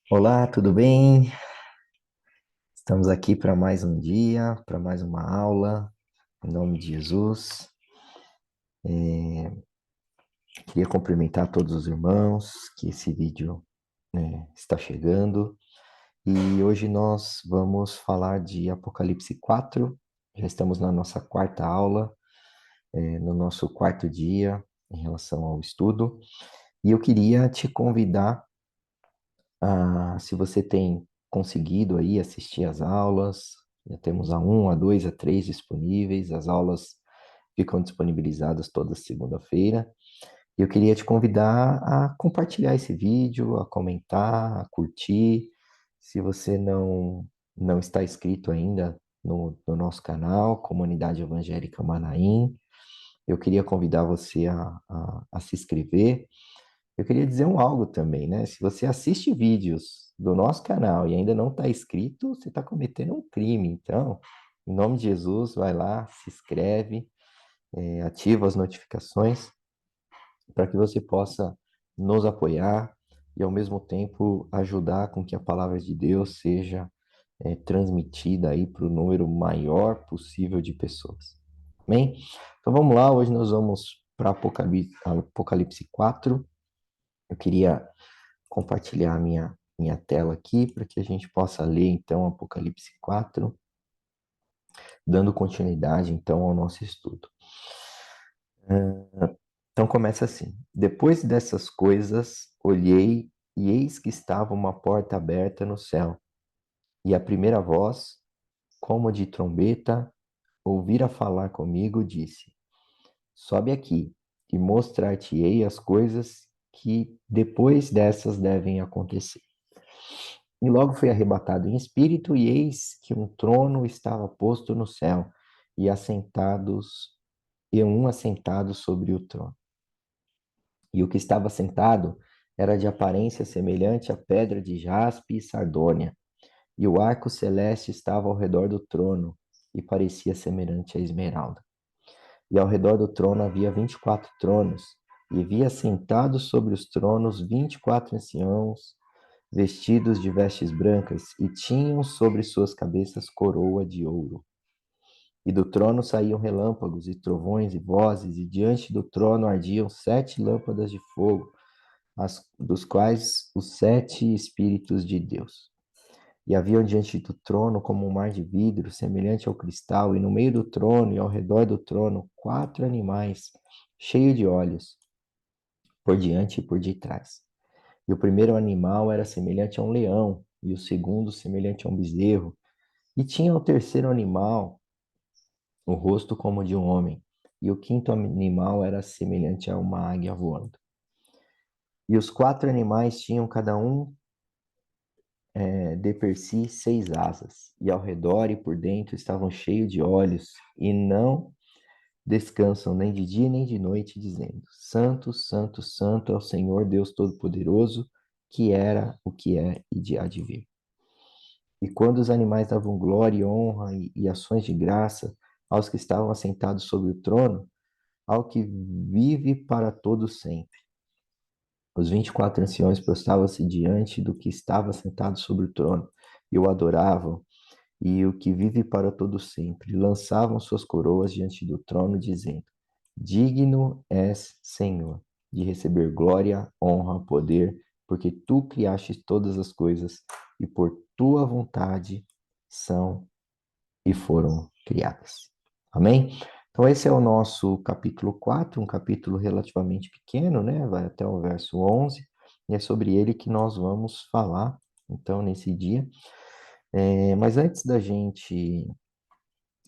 Olá, tudo bem? Estamos aqui para mais um dia, para mais uma aula, em nome de Jesus. Queria cumprimentar todos os irmãos que esse vídeo, está chegando. E hoje nós vamos falar de Apocalipse 4. Já estamos na nossa quarta aula, no nosso quarto dia em relação ao estudo. E eu queria te convidar se você tem conseguido aí assistir às aulas. Já temos a 1, a 2, a 3 disponíveis. As aulas ficam disponibilizadas toda segunda-feira. E eu queria te convidar a compartilhar esse vídeo, a comentar, a curtir. Se você não está inscrito ainda no nosso canal, Comunidade Evangélica Manaim, eu queria convidar você a se inscrever. Eu queria dizer algo também, né? Se você assiste vídeos do nosso canal e ainda não está inscrito, você está cometendo um crime. Então, em nome de Jesus, vai lá, se inscreve, ativa as notificações para que você possa nos apoiar e, ao mesmo tempo, ajudar com que a palavra de Deus seja transmitida aí para o número maior possível de pessoas. Amém? Então vamos lá, hoje nós vamos para Apocalipse 4. Eu queria compartilhar minha tela aqui para que a gente possa ler então Apocalipse 4, dando continuidade então ao nosso estudo. Então começa assim: Depois dessas coisas, olhei e eis que estava uma porta aberta no céu, e a primeira voz, como de trombeta, ouvira falar comigo, disse: Sobe aqui e mostrar-te-ei as coisas que depois dessas devem acontecer. E logo fui arrebatado em espírito, e eis que um trono estava posto no céu, e um assentado sobre o trono. E o que estava sentado era de aparência semelhante à pedra de jaspe e sardônia, e o arco celeste estava ao redor do trono, e parecia semelhante à esmeralda. E ao redor do trono havia 24 tronos, e havia sentados sobre os tronos 24 anciãos, vestidos de vestes brancas, e tinham sobre suas cabeças coroa de ouro. E do trono saíam relâmpagos, e trovões, e vozes, e diante do trono ardiam 7 lâmpadas de fogo, dos quais os 7 Espíritos de Deus. E haviam diante do trono como um mar de vidro, semelhante ao cristal, e no meio do trono e ao redor do trono 4 animais, cheios de olhos, por diante e por detrás. E o primeiro animal era semelhante a um leão, e o segundo semelhante a um bezerro. E tinha o terceiro animal o rosto como de um homem, e o quinto animal era semelhante a uma águia voando. E os 4 animais tinham cada um de per si 6 asas, e ao redor e por dentro estavam cheios de olhos, e não descansam nem de dia nem de noite, dizendo: Santo, Santo, Santo é o Senhor Deus Todo-Poderoso, que era, o que é e de há de vir. E quando os animais davam glória e honra e ações de graça aos que estavam assentados sobre o trono, ao que vive para todo sempre. Os 24 anciões prostravam-se diante do que estava sentado sobre o trono e o adoravam, e o que vive para todo sempre lançavam suas coroas diante do trono, dizendo: Digno és, Senhor, de receber glória, honra, poder, porque tu criaste todas as coisas e por tua vontade são e foram criadas. Amém? Então, esse é o nosso capítulo 4, um capítulo relativamente pequeno, né? Vai até o verso 11, e é sobre ele que nós vamos falar, então, nesse dia. Mas antes da gente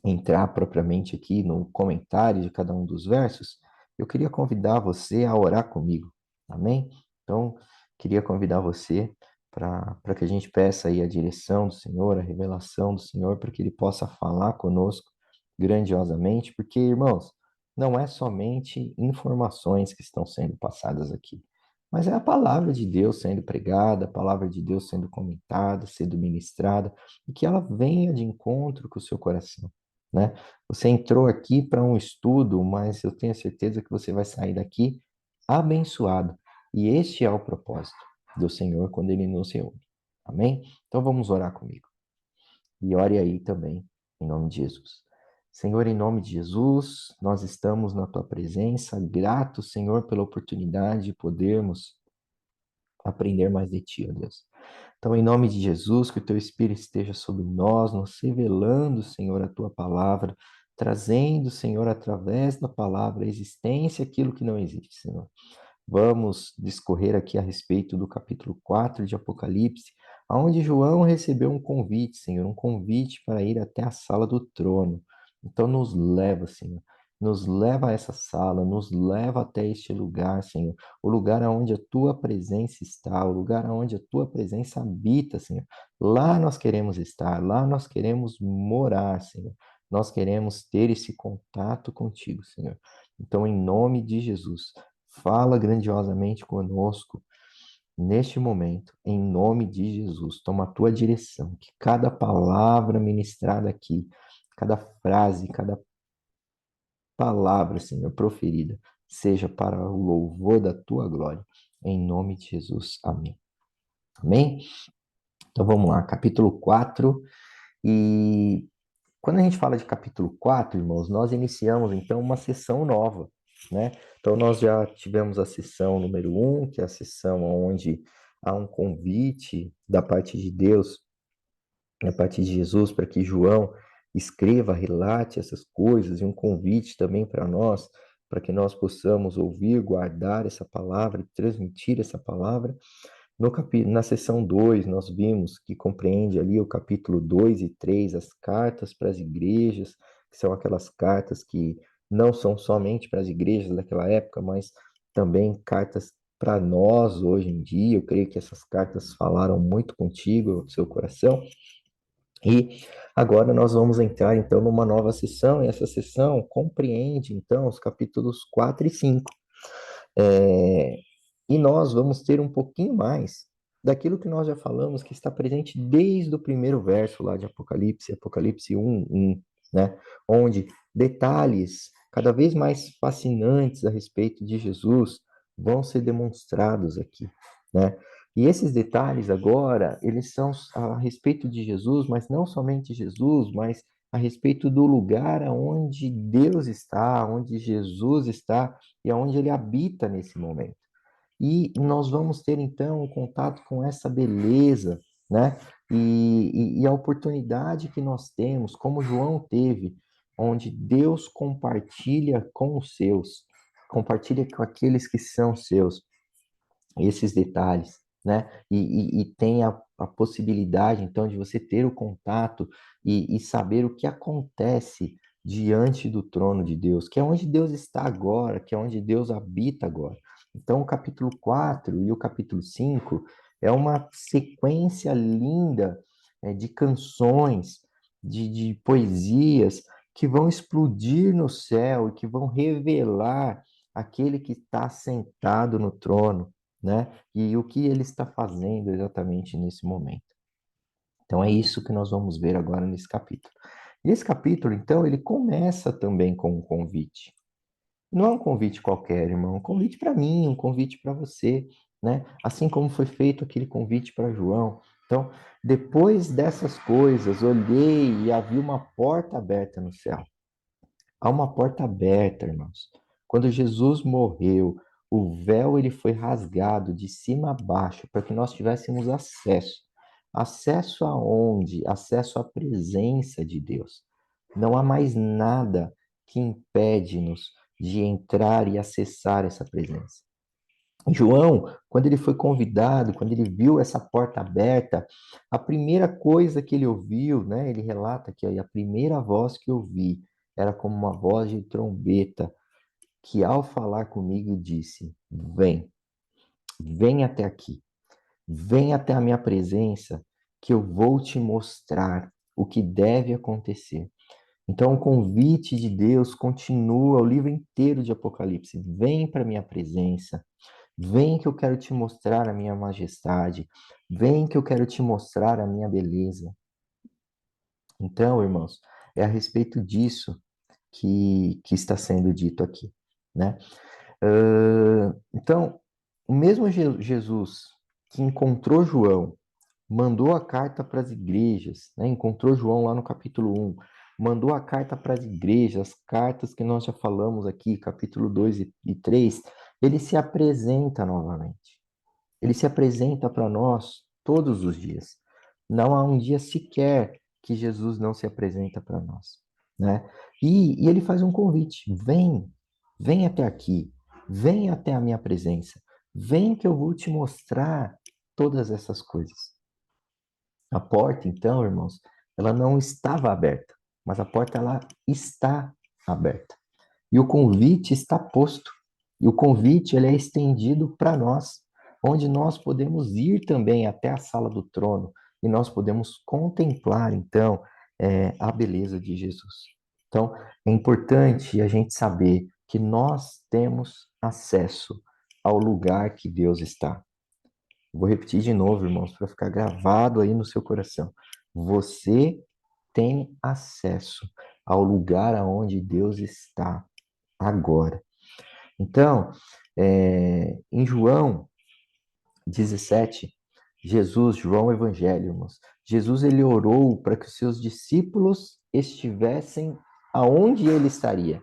entrar propriamente aqui no comentário de cada um dos versos, eu queria convidar você a orar comigo, amém? Então, queria convidar você para que a gente peça aí a direção do Senhor, a revelação do Senhor, para que Ele possa falar conosco grandiosamente, porque, irmãos, não é somente informações que estão sendo passadas aqui, mas é a palavra de Deus sendo pregada, a palavra de Deus sendo comentada, sendo ministrada, e que ela venha de encontro com o seu coração, né? Você entrou aqui para um estudo, mas eu tenho certeza que você vai sair daqui abençoado. E este é o propósito do Senhor quando ele nos reúne. Amém? Então vamos orar comigo. E ore aí também, em nome de Jesus. Senhor, em nome de Jesus, nós estamos na tua presença, gratos, Senhor, pela oportunidade de podermos aprender mais de ti, ó Deus. Então, em nome de Jesus, que o teu Espírito esteja sobre nós, nos revelando, Senhor, a tua palavra, trazendo, Senhor, através da palavra, a existência aquilo que não existe, Senhor. Vamos discorrer aqui a respeito do capítulo 4 de Apocalipse, onde João recebeu um convite, Senhor, um convite para ir até a sala do trono. Então, nos leva, Senhor, nos leva a essa sala, nos leva até este lugar, Senhor, o lugar onde a tua presença está, o lugar onde a tua presença habita, Senhor. Lá nós queremos estar, lá nós queremos morar, Senhor. Nós queremos ter esse contato contigo, Senhor. Então, em nome de Jesus, fala grandiosamente conosco neste momento, em nome de Jesus. Toma a tua direção, que cada palavra ministrada aqui, cada frase, cada palavra, Senhor, proferida, seja para o louvor da tua glória. Em nome de Jesus. Amém. Amém? Então vamos lá, capítulo 4. E quando a gente fala de capítulo 4, irmãos, nós iniciamos então uma sessão nova, né? Então nós já tivemos a sessão número 1, que é a sessão onde há um convite da parte de Deus, da parte de Jesus, para que João escreva, relate essas coisas, e um convite também para nós, para que nós possamos ouvir, guardar essa palavra e transmitir essa palavra. Na seção 2, nós vimos que compreende ali o capítulo 2 e 3, as cartas para as igrejas, que são aquelas cartas que não são somente para as igrejas daquela época, mas também cartas para nós hoje em dia. Eu creio que essas cartas falaram muito contigo, no seu coração. E agora nós vamos entrar então numa nova sessão, e essa sessão compreende então os capítulos 4 e 5. É, e nós vamos ter um pouquinho mais daquilo que nós já falamos, que está presente desde o primeiro verso lá de Apocalipse, Apocalipse 1, né? Onde detalhes cada vez mais fascinantes a respeito de Jesus vão ser demonstrados aqui, né? E esses detalhes agora, eles são a respeito de Jesus, mas não somente Jesus, mas a respeito do lugar onde Deus está, onde Jesus está e aonde ele habita nesse momento. E nós vamos ter então um contato com essa beleza, né? E a oportunidade que nós temos, como João teve, onde Deus compartilha com os seus, compartilha com aqueles que são seus, esses detalhes, né? E tem a possibilidade, então, de você ter o contato e saber o que acontece diante do trono de Deus, que é onde Deus está agora, que é onde Deus habita agora. Então, o capítulo 4 e o capítulo 5 é uma sequência linda, de canções, de poesias que vão explodir no céu e que vão revelar aquele que está sentado no trono, né? E o que ele está fazendo exatamente nesse momento. Então é isso que nós vamos ver agora nesse capítulo. E esse capítulo, então, ele começa também com um convite. Não é um convite qualquer, irmão, é um convite para mim, um convite para você, né? Assim como foi feito aquele convite para João. Então, depois dessas coisas, olhei e havia uma porta aberta no céu. Há uma porta aberta, irmãos. Quando Jesus morreu, o véu ele foi rasgado de cima a baixo para que nós tivéssemos acesso. Acesso aonde? Acesso à presença de Deus. Não há mais nada que impede-nos de entrar e acessar essa presença. João, quando ele foi convidado, quando ele viu essa porta aberta, a primeira coisa que ele ouviu, né? Ele relata que a primeira voz que eu vi era como uma voz de trombeta, que ao falar comigo disse: Vem, vem até aqui, vem até a minha presença, que eu vou te mostrar o que deve acontecer. Então, o convite de Deus continua o livro inteiro de Apocalipse: vem para a minha presença. Vem que eu quero te mostrar a minha majestade. Vem que eu quero te mostrar a minha beleza. Então, irmãos, é a respeito disso que está sendo dito aqui, né? Então, o mesmo Jesus que encontrou João mandou a carta para as igrejas, né? Encontrou João lá no capítulo 1, mandou a carta para as igrejas, as cartas que nós já falamos aqui, capítulo 2 e 3, ele se apresenta novamente. Ele se apresenta para nós todos os dias. Não há um dia sequer que Jesus não se apresenta para nós, né? E ele faz um convite: vem até aqui, vem até a minha presença, vem que eu vou te mostrar todas essas coisas. A porta, então, irmãos, ela não estava aberta, mas a porta ela está aberta. E o convite está posto. E o convite ele é estendido para nós, onde nós podemos ir também até a sala do trono e nós podemos contemplar, então, a beleza de Jesus. Então, é importante a gente saber que nós temos acesso ao lugar que Deus está. Vou repetir de novo, irmãos, para ficar gravado aí no seu coração. Você tem acesso ao lugar aonde Deus está agora. Então, em João 17, João Evangelho, irmãos, Jesus ele orou para que os seus discípulos estivessem aonde ele estaria.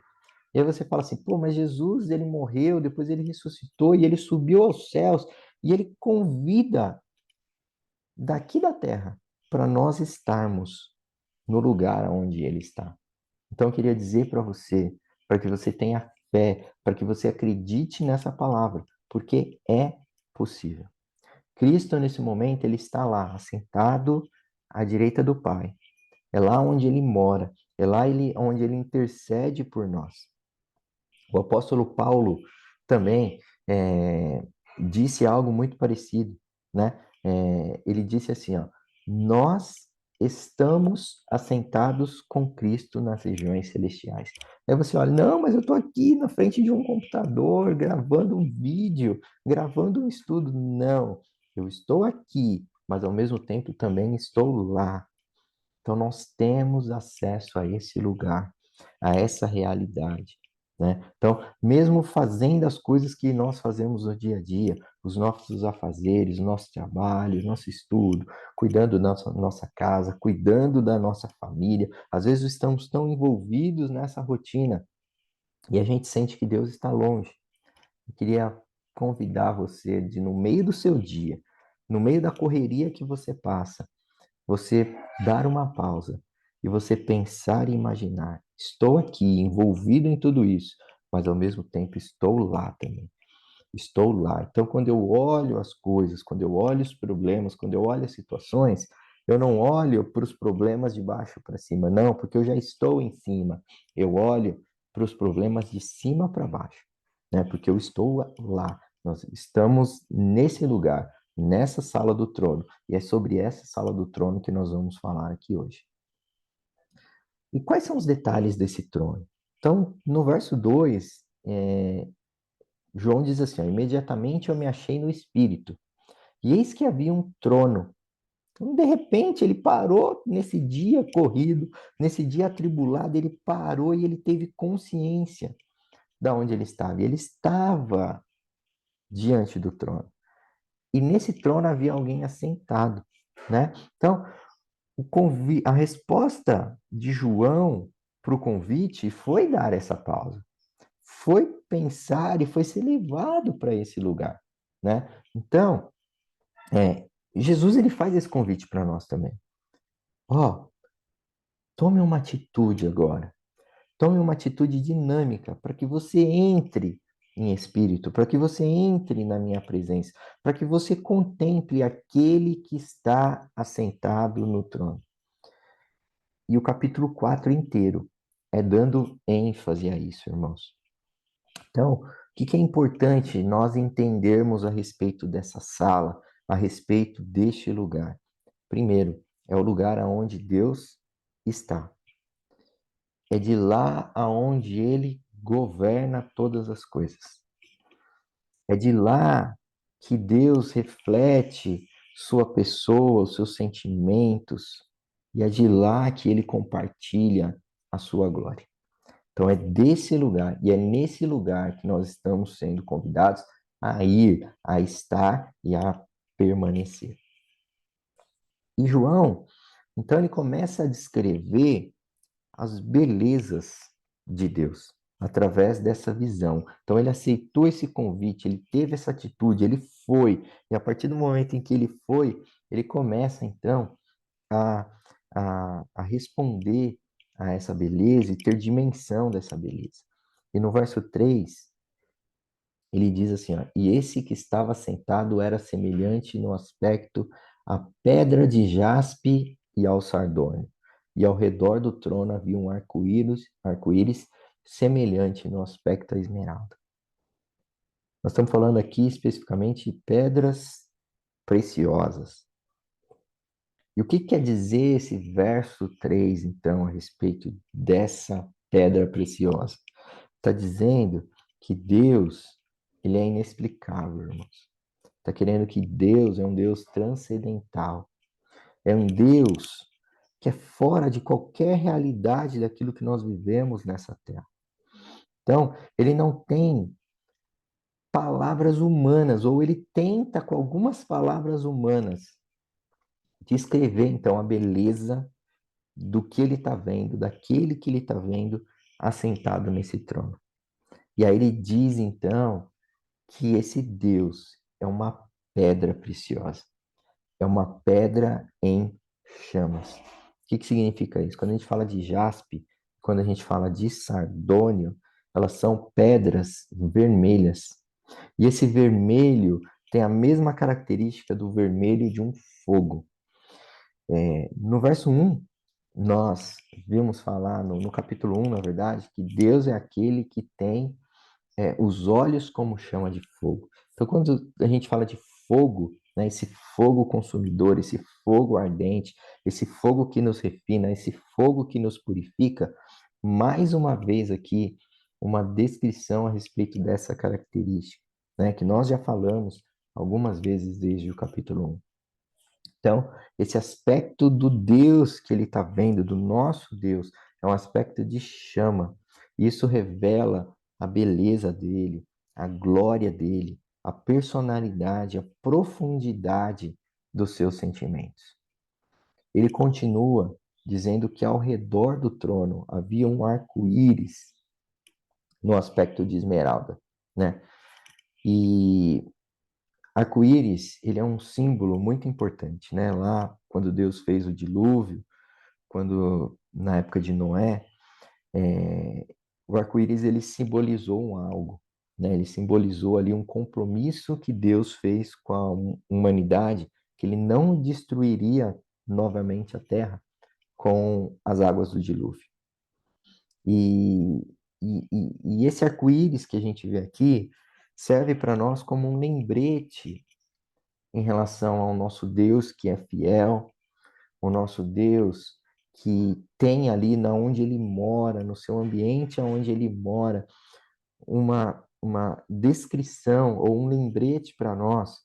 E aí você fala assim, pô, mas Jesus ele morreu, depois ele ressuscitou e ele subiu aos céus e ele convida daqui da terra para nós estarmos no lugar onde ele está. Então, eu queria dizer para você, para que você tenha fé, para que você acredite nessa palavra, porque é possível. Cristo, nesse momento, ele está lá, assentado à direita do Pai. É lá onde ele mora, é lá onde ele intercede por nós. O apóstolo Paulo também disse algo muito parecido, né? Ele disse assim, ó, nós estamos assentados com Cristo nas regiões celestiais. Aí você olha, não, mas eu estou aqui na frente de um computador, gravando um vídeo, gravando um estudo. Não, eu estou aqui, mas ao mesmo tempo também estou lá. Então nós temos acesso a esse lugar, a essa realidade, né? Então, mesmo fazendo as coisas que nós fazemos no dia a dia, os nossos afazeres, o nosso trabalho, o nosso estudo, cuidando da nossa casa, cuidando da nossa família, às vezes estamos tão envolvidos nessa rotina e a gente sente que Deus está longe. Eu queria convidar você de, no meio do seu dia, no meio da correria que você passa, você dar uma pausa e você pensar e imaginar: estou aqui envolvido em tudo isso, mas ao mesmo tempo estou lá também. Estou lá. Então, quando eu olho as coisas, quando eu olho os problemas, quando eu olho as situações, eu não olho para os problemas de baixo para cima, não, porque eu já estou em cima. Eu olho para os problemas de cima para baixo, né? Porque eu estou lá. Nós estamos nesse lugar, nessa sala do trono, e é sobre essa sala do trono que nós vamos falar aqui hoje. E quais são os detalhes desse trono? Então, no verso 2, João diz assim: ó, imediatamente eu me achei no espírito, e eis que havia um trono. Então, de repente, ele parou nesse dia corrido, nesse dia atribulado, ele parou e ele teve consciência de onde ele estava. E ele estava diante do trono. E nesse trono havia alguém assentado, né? Então, a resposta de João para o convite foi dar essa pausa, foi pensar e foi ser levado para esse lugar, né? Então, Jesus ele faz esse convite para nós também. Ó, tome uma atitude agora. Tome uma atitude dinâmica para que você entre em espírito, para que você entre na minha presença, para que você contemple aquele que está assentado no trono. E o capítulo 4 inteiro é dando ênfase a isso, irmãos. Então, o que é importante nós entendermos a respeito dessa sala, a respeito deste lugar? Primeiro, é o lugar aonde Deus está. É de lá aonde ele governa todas as coisas. É de lá que Deus reflete sua pessoa, os seus sentimentos, e é de lá que ele compartilha a sua glória. Então é desse lugar, e é nesse lugar que nós estamos sendo convidados a ir, a estar e a permanecer. E João, então, ele começa a descrever as belezas de Deus através dessa visão. Então, ele aceitou esse convite, ele teve essa atitude, ele foi. E a partir do momento em que ele foi, ele começa, então, a, a responder a essa beleza e ter dimensão dessa beleza. E no verso 3 ele diz assim, ó, e esse que estava sentado era semelhante no aspecto à pedra de jaspe e ao sardônio. E ao redor do trono havia um arco-íris semelhante no aspecto à esmeralda. Nós estamos falando aqui especificamente de pedras preciosas. E o que quer dizer esse verso 3, então, a respeito dessa pedra preciosa? Está dizendo que Deus, ele é inexplicável, irmãos. Está querendo que Deus é um Deus transcendental. É um Deus que é fora de qualquer realidade daquilo que nós vivemos nessa terra. Então, ele não tem palavras humanas, ou ele tenta com algumas palavras humanas descrever, então, a beleza do que ele está vendo, daquele que ele está vendo assentado nesse trono. E aí ele diz, então, que esse Deus é uma pedra preciosa. É uma pedra em chamas. O que significa isso? Quando a gente fala de jaspe, quando a gente fala de sardônio, elas são pedras vermelhas. E esse vermelho tem a mesma característica do vermelho de um fogo. No verso 1, nós vimos falar, no capítulo 1, na verdade, que Deus é aquele que tem os olhos como chama de fogo. Então, quando a gente fala de fogo, né, esse fogo consumidor, esse fogo ardente, esse fogo que nos refina, esse fogo que nos purifica, mais uma vez aqui, uma descrição a respeito dessa característica, né, que nós já falamos algumas vezes desde o capítulo 1. Então, esse aspecto do Deus que ele está vendo, do nosso Deus, é um aspecto de chama. Isso revela a beleza dele, a glória dele, a personalidade, a profundidade dos seus sentimentos. Ele continua dizendo que ao redor do trono havia um arco-íris no aspecto de esmeralda, né? E arco-íris, ele é um símbolo muito importante, né? Lá, quando Deus fez o dilúvio, quando na época de Noé, o arco-íris ele simbolizou um algo, né? Ele simbolizou ali um compromisso que Deus fez com a humanidade, que ele não destruiria novamente a terra com as águas do dilúvio. E, e esse arco-íris que a gente vê aqui serve para nós como um lembrete em relação ao nosso Deus que é fiel, o nosso Deus que tem ali na onde ele mora, no seu ambiente onde ele mora, uma descrição ou um lembrete para nós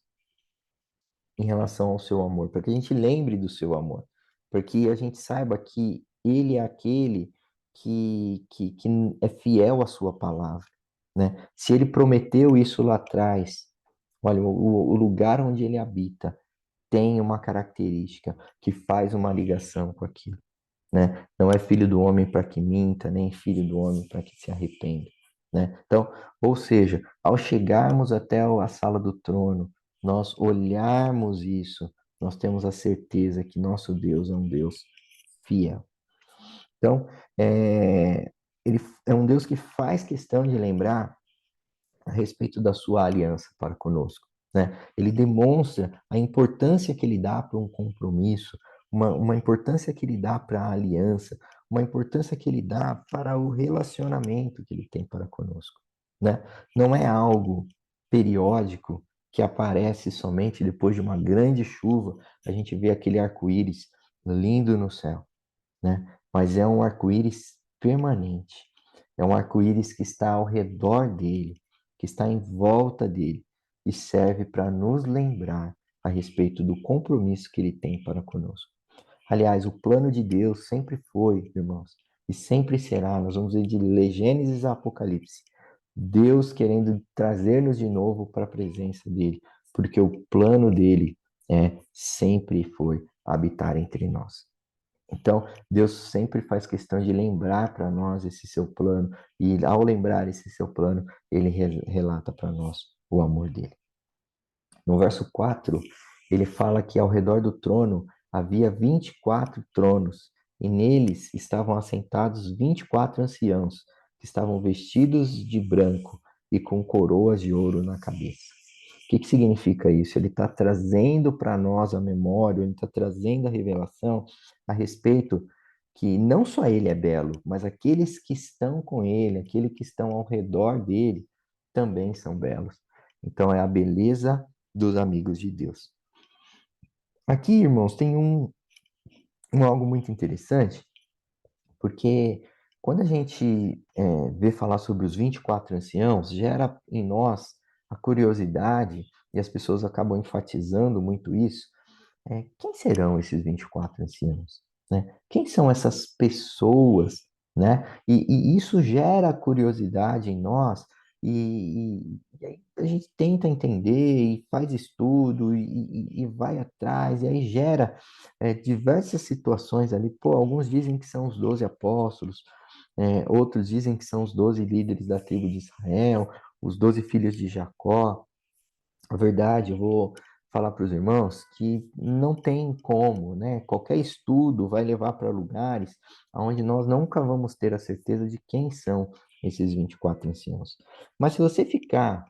em relação ao seu amor, para que a gente lembre do seu amor, para que a gente saiba que ele é aquele que é fiel à sua palavra, né? Se ele prometeu isso lá atrás, olha, o lugar onde ele habita tem uma característica que faz uma ligação com aquilo, né? Não é filho do homem para que minta, nem filho do homem para que se arrependa, né? Então, ou seja, ao chegarmos até a sala do trono, nós olharmos isso, nós temos a certeza que nosso Deus é um Deus fiel. Então, ele é um Deus que faz questão de lembrar a respeito da sua aliança para conosco, né? Ele demonstra a importância que ele dá para um compromisso, uma importância que ele dá para a aliança, uma importância que ele dá para o relacionamento que ele tem para conosco, né? Não é algo periódico que aparece somente depois de uma grande chuva, a gente vê aquele arco-íris lindo no céu, né? Mas é um arco-íris permanente. É um arco-íris que está ao redor dele, que está em volta dele e serve para nos lembrar a respeito do compromisso que ele tem para conosco. Aliás, o plano de Deus sempre foi, irmãos, e sempre será, nós vamos ver de Gênesis a Apocalipse, Deus querendo trazer-nos de novo para a presença dele, porque o plano dele sempre foi habitar entre nós. Então, Deus sempre faz questão de lembrar para nós esse seu plano, e ao lembrar esse seu plano, ele relata para nós o amor dele. No verso 4, ele fala que ao redor do trono havia 24 tronos, e neles estavam assentados 24 anciãos, que estavam vestidos de branco e com coroas de ouro na cabeça. O que significa isso? Ele está trazendo para nós a memória, ele está trazendo a revelação a respeito que não só ele é belo, mas aqueles que estão com ele, aqueles que estão ao redor dele, também são belos. Então é a beleza dos amigos de Deus. Aqui, irmãos, tem algo muito interessante, porque quando a gente vê falar sobre os 24 anciãos, gera em nós a curiosidade, e as pessoas acabam enfatizando muito isso. Quem serão esses 24 anciãos? Né? Quem são essas pessoas? Né? E isso gera curiosidade em nós, e aí a gente tenta entender e faz estudo e vai atrás, e aí gera diversas situações ali. Pô, alguns dizem que são os 12 apóstolos, outros dizem que são os 12 líderes da tribo de Israel, os 12 filhos de Jacó. A verdade, eu vou falar para os irmãos que não tem como, né? Qualquer estudo vai levar para lugares onde nós nunca vamos ter a certeza de quem são esses 24 anciãos. Mas se você ficar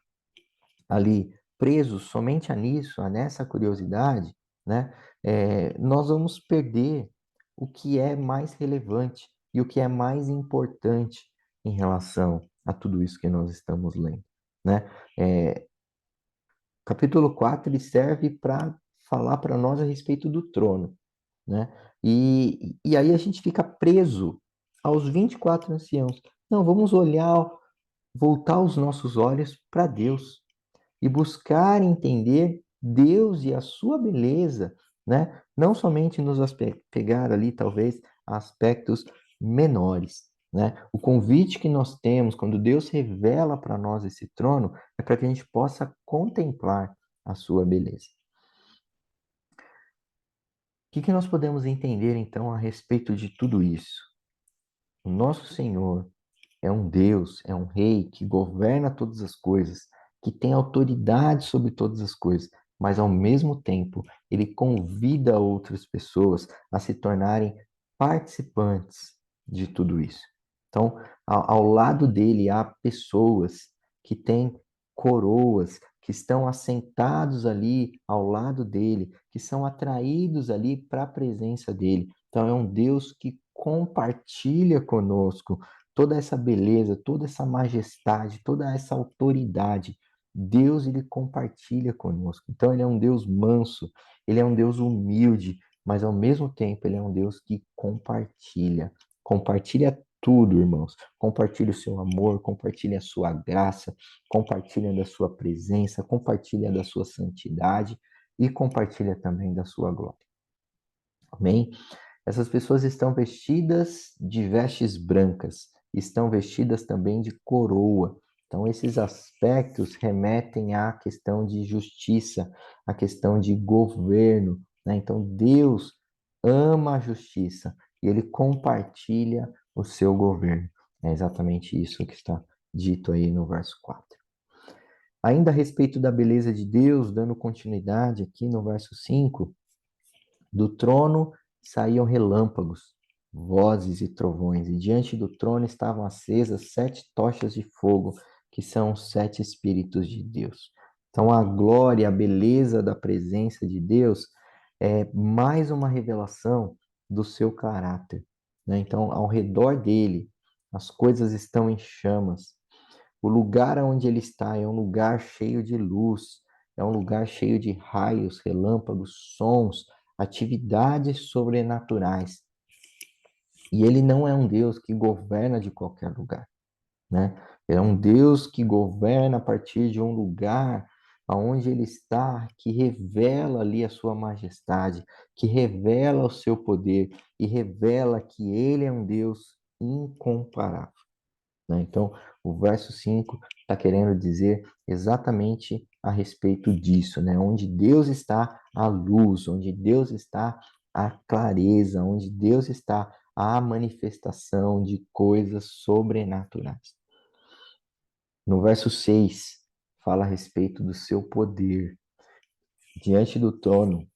ali preso somente a nisso, a nessa curiosidade, né? Nós vamos perder o que é mais relevante e o que é mais importante em relação a tudo isso que nós estamos lendo, né? É, Capítulo 4 ele serve para falar para nós a respeito do trono, né? E aí a gente fica preso aos 24 anciãos. Não, vamos olhar, voltar os nossos olhos para Deus e buscar entender Deus e a sua beleza, né? Não somente nos pegar ali, talvez, a aspectos menores, né? O convite que nós temos quando Deus revela para nós esse trono é para que a gente possa contemplar a sua beleza. O que nós podemos entender então a respeito de tudo isso? O nosso Senhor é um Deus, é um rei que governa todas as coisas, que tem autoridade sobre todas as coisas, mas ao mesmo tempo ele convida outras pessoas a se tornarem participantes de tudo isso. Então, ao lado dele há pessoas que têm coroas, que estão assentados ali ao lado dele, que são atraídos ali para a presença dele. Então, é um Deus que compartilha conosco toda essa beleza, toda essa majestade, toda essa autoridade. Deus, ele compartilha conosco. Então, ele é um Deus manso, ele é um Deus humilde, mas ao mesmo tempo, ele é um Deus que compartilha. Compartilha tudo, irmãos. Compartilha o seu amor, compartilha a sua graça, compartilha da sua presença, compartilha da sua santidade e compartilha também da sua glória. Amém? Essas pessoas estão vestidas de vestes brancas, estão vestidas também de coroa. Então, esses aspectos remetem à questão de justiça, à questão de governo, né? Então, Deus ama a justiça e ele compartilha o seu governo. É exatamente isso que está dito aí no verso 4. Ainda a respeito da beleza de Deus, dando continuidade aqui no verso 5, do trono saíam relâmpagos, vozes e trovões, e diante do trono estavam acesas 7 tochas de fogo, que são os 7 Espíritos de Deus. Então, a glória, a beleza da presença de Deus é mais uma revelação do seu caráter, né? Então, ao redor dele, as coisas estão em chamas. O lugar onde ele está é um lugar cheio de luz, é um lugar cheio de raios, relâmpagos, sons, atividades sobrenaturais. E ele não é um Deus que governa de qualquer lugar, né? Ele é um Deus que governa a partir de um lugar aonde ele está, que revela ali a sua majestade, que revela o seu poder e revela que ele é um Deus incomparável, né? Então, o verso 5 está querendo dizer exatamente a respeito disso, né? Onde Deus está, a luz, onde Deus está, a clareza, onde Deus está a manifestação de coisas sobrenaturais. No verso 6, fala a respeito do seu poder. Diante do trono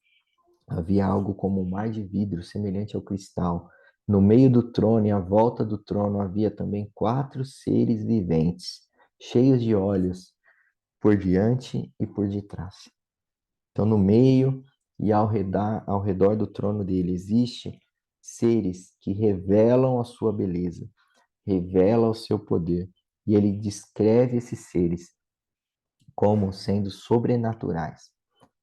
havia algo como um mar de vidro semelhante ao cristal. No meio do trono e à volta do trono havia também 4 seres viventes, cheios de olhos, por diante e por detrás. Então, no meio e ao redor do trono dele existe seres que revelam a sua beleza, revelam o seu poder. E ele descreve esses seres como sendo sobrenaturais,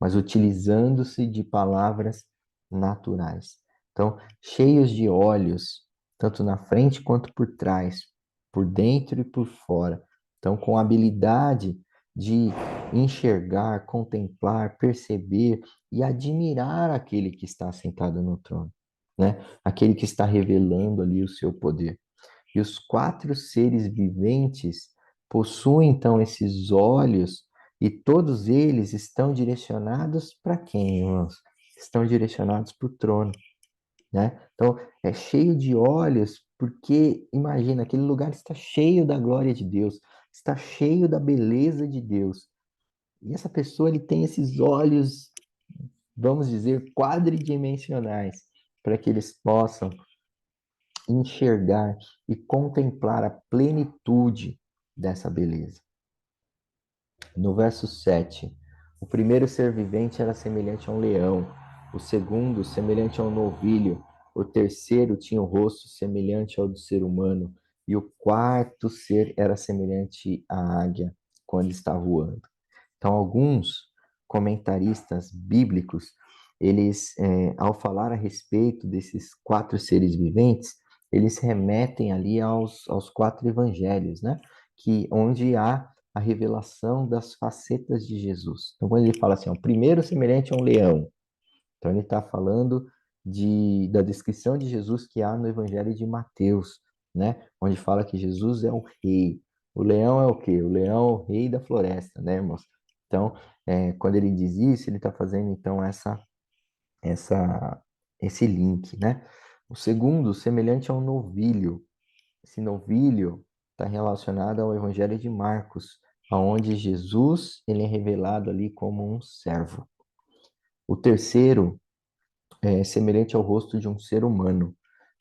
mas utilizando-se de palavras naturais. Então, cheios de olhos, tanto na frente quanto por trás, por dentro e por fora. Então, com a habilidade de enxergar, contemplar, perceber e admirar aquele que está sentado no trono, né? Aquele que está revelando ali o seu poder. E os 4 seres viventes possuem então esses olhos e todos eles estão direcionados para quem, irmãos? Estão direcionados para o trono, né? Então, é cheio de olhos, porque imagina, aquele lugar está cheio da glória de Deus, está cheio da beleza de Deus. E essa pessoa, ele tem esses olhos, vamos dizer, quadridimensionais, para que eles possam enxergar e contemplar a plenitude dessa beleza. No verso 7, o primeiro ser vivente era semelhante a um leão, o segundo semelhante a um novilho, o terceiro tinha o rosto semelhante ao do ser humano, e o quarto ser era semelhante à águia quando está voando. Então, alguns comentaristas bíblicos, eles, ao falar a respeito desses 4 seres viventes, eles remetem ali aos 4 evangelhos, né? Que, onde há a revelação das facetas de Jesus. Então, quando ele fala assim, ó, o primeiro semelhante a um leão, então ele está falando da descrição de Jesus que há no Evangelho de Mateus, né? Onde fala que Jesus é o rei. O leão é o quê? O leão é o rei da floresta, né, irmãos? Então, quando ele diz isso, ele está fazendo então essa, esse link, né? O segundo, semelhante a um novilho. Esse novilho está relacionado ao Evangelho de Marcos, aonde Jesus ele é revelado ali como um servo. O terceiro é semelhante ao rosto de um ser humano.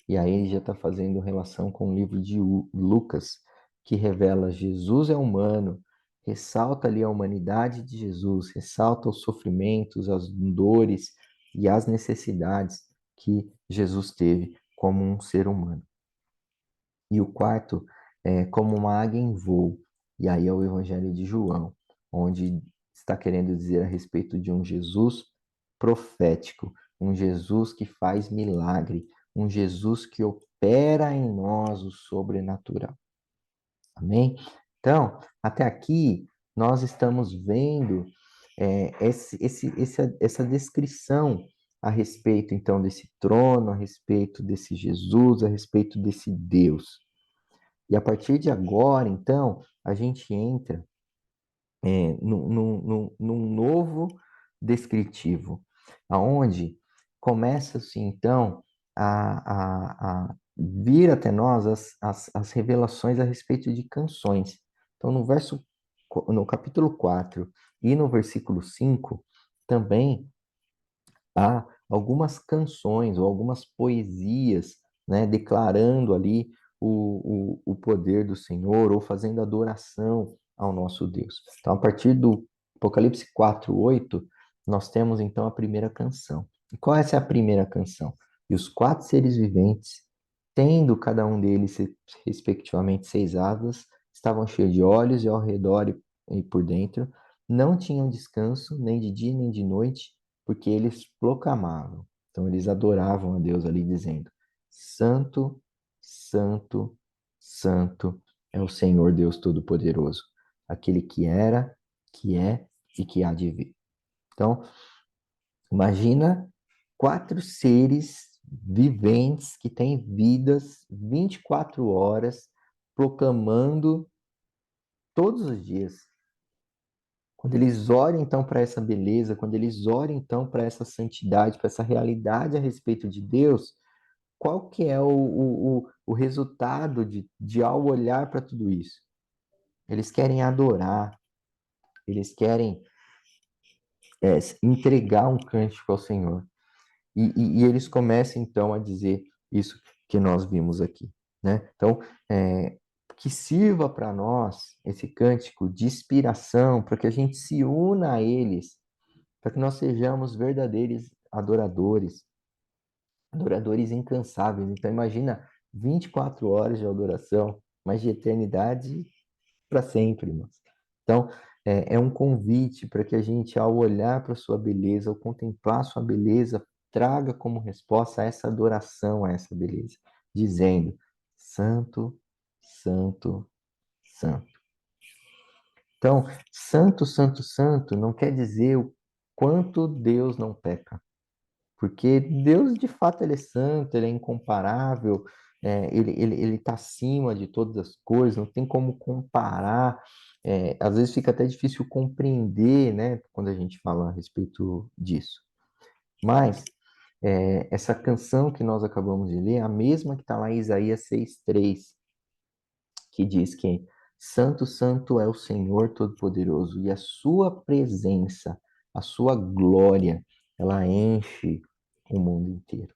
E aí ele já está fazendo relação com o livro de Lucas, que revela Jesus é humano, ressalta ali a humanidade de Jesus, ressalta os sofrimentos, as dores e as necessidades que Jesus teve como um ser humano. E o quarto é como uma águia em voo. E aí é o Evangelho de João, onde está querendo dizer a respeito de um Jesus profético, um Jesus que faz milagre, um Jesus que opera em nós o sobrenatural. Amém? Então, até aqui, nós estamos vendo essa descrição a respeito, então, desse trono, a respeito desse Jesus, a respeito desse Deus. E a partir de agora, então, a gente entra num novo descritivo, aonde começa-se, então, a vir até nós as revelações a respeito de canções. Então, no capítulo 4 e no versículo 5, também há algumas canções ou algumas poesias, né, declarando ali o poder do Senhor ou fazendo adoração ao nosso Deus. Então, a partir do Apocalipse 4:8, nós temos então a primeira canção. E qual é a primeira canção? E os 4 seres viventes, tendo cada um deles respectivamente 6 asas, estavam cheios de olhos e ao redor e por dentro, não tinham descanso nem de dia nem de noite, porque eles proclamavam. Então, eles adoravam a Deus ali, dizendo: Santo, Santo, Santo é o Senhor Deus Todo-Poderoso, aquele que era, que é e que há de vir. Então, imagina 4 seres viventes que têm vidas 24 horas proclamando todos os dias quando eles olham então para essa beleza, quando eles olham então para essa santidade, para essa realidade a respeito de Deus, qual que é o resultado de ao olhar para tudo isso? Eles querem adorar, eles querem entregar um cântico ao Senhor. E eles começam então a dizer isso que nós vimos aqui, né? Então, que sirva para nós esse cântico de inspiração, para que a gente se una a eles, para que nós sejamos verdadeiros adoradores, adoradores incansáveis. Então, imagina 24 horas de adoração, mas de eternidade para sempre, irmãos. Então, é um convite para que a gente, ao olhar para a sua beleza, ao contemplar a sua beleza, traga como resposta essa adoração a essa beleza, dizendo: Santo, Santo, Santo. Então, Santo, Santo, Santo não quer dizer o quanto Deus não peca. Porque Deus, de fato, ele é santo, ele é incomparável, ele está acima de todas as coisas, não tem como comparar. Às vezes fica até difícil compreender, né, quando a gente fala a respeito disso. Mas essa canção que nós acabamos de ler, a mesma que está lá em Isaías 6:3, que diz que Santo, Santo é o Senhor Todo-Poderoso, e a sua presença, a sua glória, ela enche o mundo inteiro,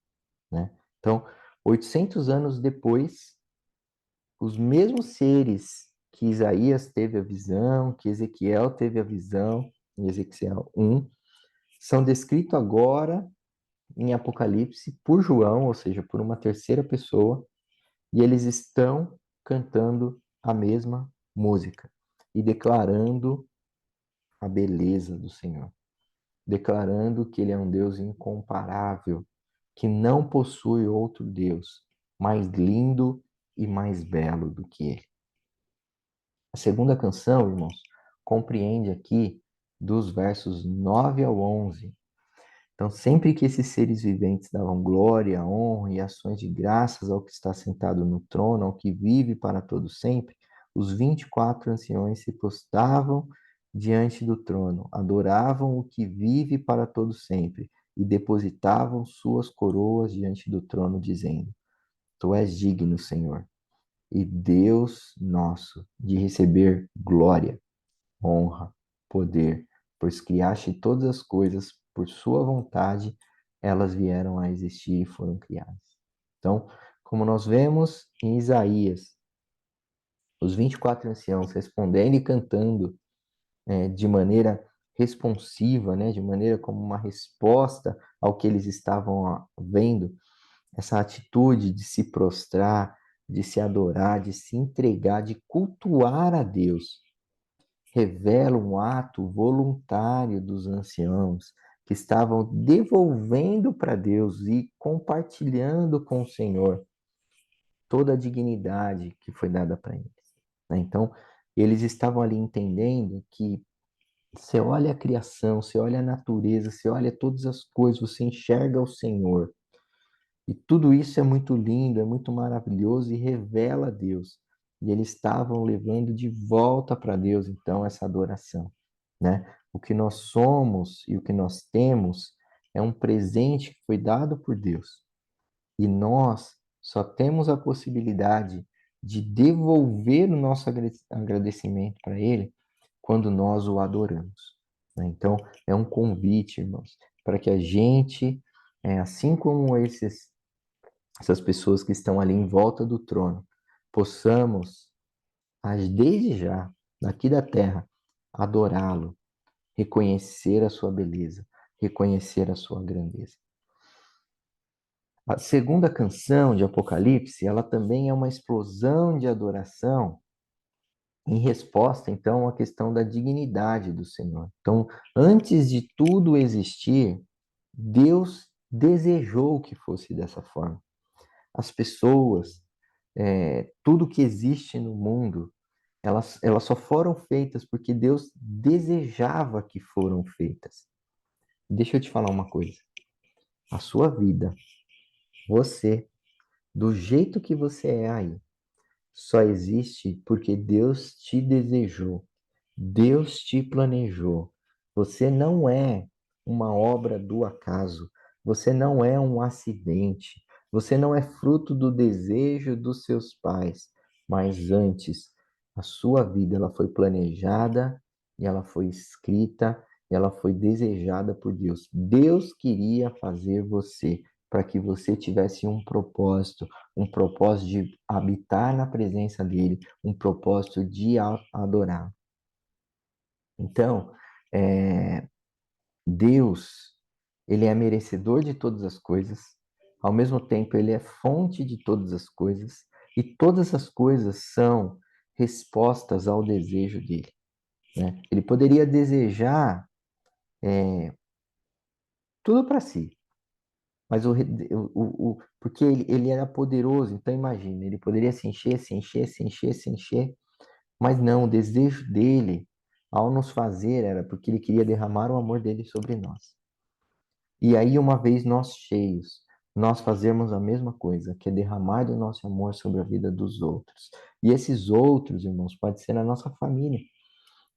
né? Então, 800 anos depois, os mesmos seres que Isaías teve a visão, que Ezequiel teve a visão, em Ezequiel 1, são descritos agora em Apocalipse por João, ou seja, por uma terceira pessoa, e eles estão cantando a mesma música e declarando a beleza do Senhor, declarando que Ele é um Deus incomparável, que não possui outro Deus mais lindo e mais belo do que Ele. A segunda canção, irmãos, compreende aqui dos versos 9 ao 11. Então, sempre que esses seres viventes davam glória, honra e ações de graças ao que está sentado no trono, ao que vive para todo sempre, os 24 anciões se postavam diante do trono, adoravam o que vive para todo sempre e depositavam suas coroas diante do trono, dizendo: Tu és digno, Senhor, e Deus nosso, de receber glória, honra, poder, pois criaste todas as coisas por sua vontade, elas vieram a existir e foram criadas. Então, como nós vemos em Isaías, os 24 anciãos respondendo e cantando de maneira responsiva, né, de maneira como uma resposta ao que eles estavam vendo, essa atitude de se prostrar, de se adorar, de se entregar, de cultuar a Deus, revela um ato voluntário dos anciãos que estavam devolvendo para Deus e compartilhando com o Senhor toda a dignidade que foi dada para eles, né? Então, eles estavam ali entendendo que você olha a criação, você olha a natureza, você olha todas as coisas, você enxerga o Senhor. E tudo isso é muito lindo, é muito maravilhoso e revela a Deus. E eles estavam levando de volta para Deus, então, essa adoração, né? O que nós somos e o que nós temos é um presente que foi dado por Deus. E nós só temos a possibilidade de devolver o nosso agradecimento para Ele quando nós o adoramos, né? Então, é um convite, irmãos, para que a gente, assim como essas pessoas que estão ali em volta do trono, possamos, desde já, daqui da terra, adorá-lo, reconhecer a sua beleza, reconhecer a sua grandeza. A segunda canção de Apocalipse, ela também é uma explosão de adoração em resposta, então, à questão da dignidade do Senhor. Então, antes de tudo existir, Deus desejou que fosse dessa forma. As pessoas, tudo que existe no mundo, elas só foram feitas porque Deus desejava que foram feitas. Deixa eu te falar uma coisa. A sua vida, você, do jeito que você é aí, só existe porque Deus te desejou. Deus te planejou. Você não é uma obra do acaso. Você não é um acidente. Você não é fruto do desejo dos seus pais, mas antes a sua vida ela foi planejada e ela foi escrita e ela foi desejada por Deus. Deus queria fazer você para que você tivesse um propósito de habitar na presença dele, um propósito de adorar. Então, é, Deus, ele é merecedor de todas as coisas, ao mesmo tempo ele é fonte de todas as coisas, e todas as coisas são respostas ao desejo dele, né? Ele poderia desejar tudo para si, mas porque ele era poderoso, então imagina, ele poderia se encher, se encher, se encher, se encher, mas não, o desejo dele ao nos fazer era porque ele queria derramar o amor dele sobre nós. E aí, uma vez nós cheios, nós fazermos a mesma coisa, que é derramar do nosso amor sobre a vida dos outros. E esses outros, irmãos, pode ser a nossa família,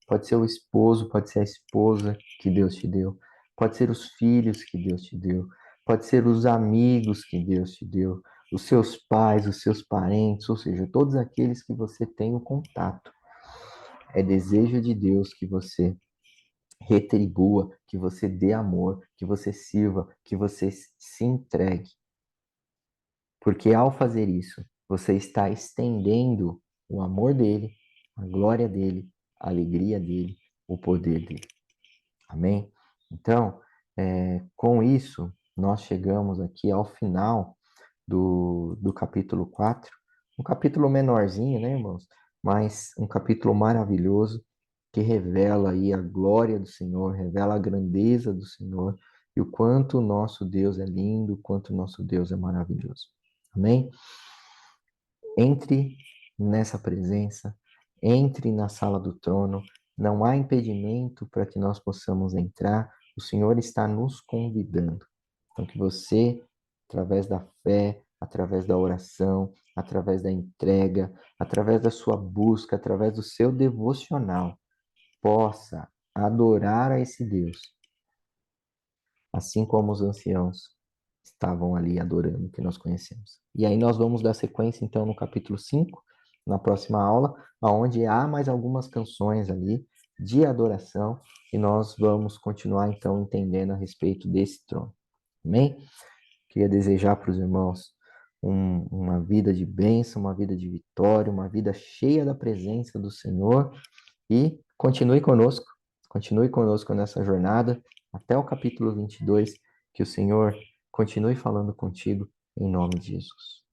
pode ser o esposo, pode ser a esposa que Deus te deu, pode ser os filhos que Deus te deu, pode ser os amigos que Deus te deu, os seus pais, os seus parentes, ou seja, todos aqueles que você tem o contato. É desejo de Deus que você retribua, que você dê amor, que você sirva, que você se entregue. Porque ao fazer isso, você está estendendo o amor dele, a glória dele, a alegria dele, o poder dele. Amém? Então, com isso, nós chegamos aqui ao final do capítulo 4, um capítulo menorzinho, né, irmãos? Mas um capítulo maravilhoso que revela aí a glória do Senhor, revela a grandeza do Senhor e o quanto o nosso Deus é lindo, o quanto o nosso Deus é maravilhoso. Amém? Entre nessa presença, entre na sala do trono, não há impedimento para que nós possamos entrar, o Senhor está nos convidando. Então, que você, através da fé, através da oração, através da entrega, através da sua busca, através do seu devocional, possa adorar a esse Deus, assim como os anciãos estavam ali adorando, que nós conhecemos. E aí nós vamos dar sequência, então, no capítulo 5, na próxima aula, onde há mais algumas canções ali de adoração, e nós vamos continuar, então, entendendo a respeito desse trono. Amém? Queria desejar para os irmãos uma vida de bênção, uma vida de vitória, uma vida cheia da presença do Senhor, e continue conosco nessa jornada até o capítulo 22, que o Senhor continue falando contigo em nome de Jesus.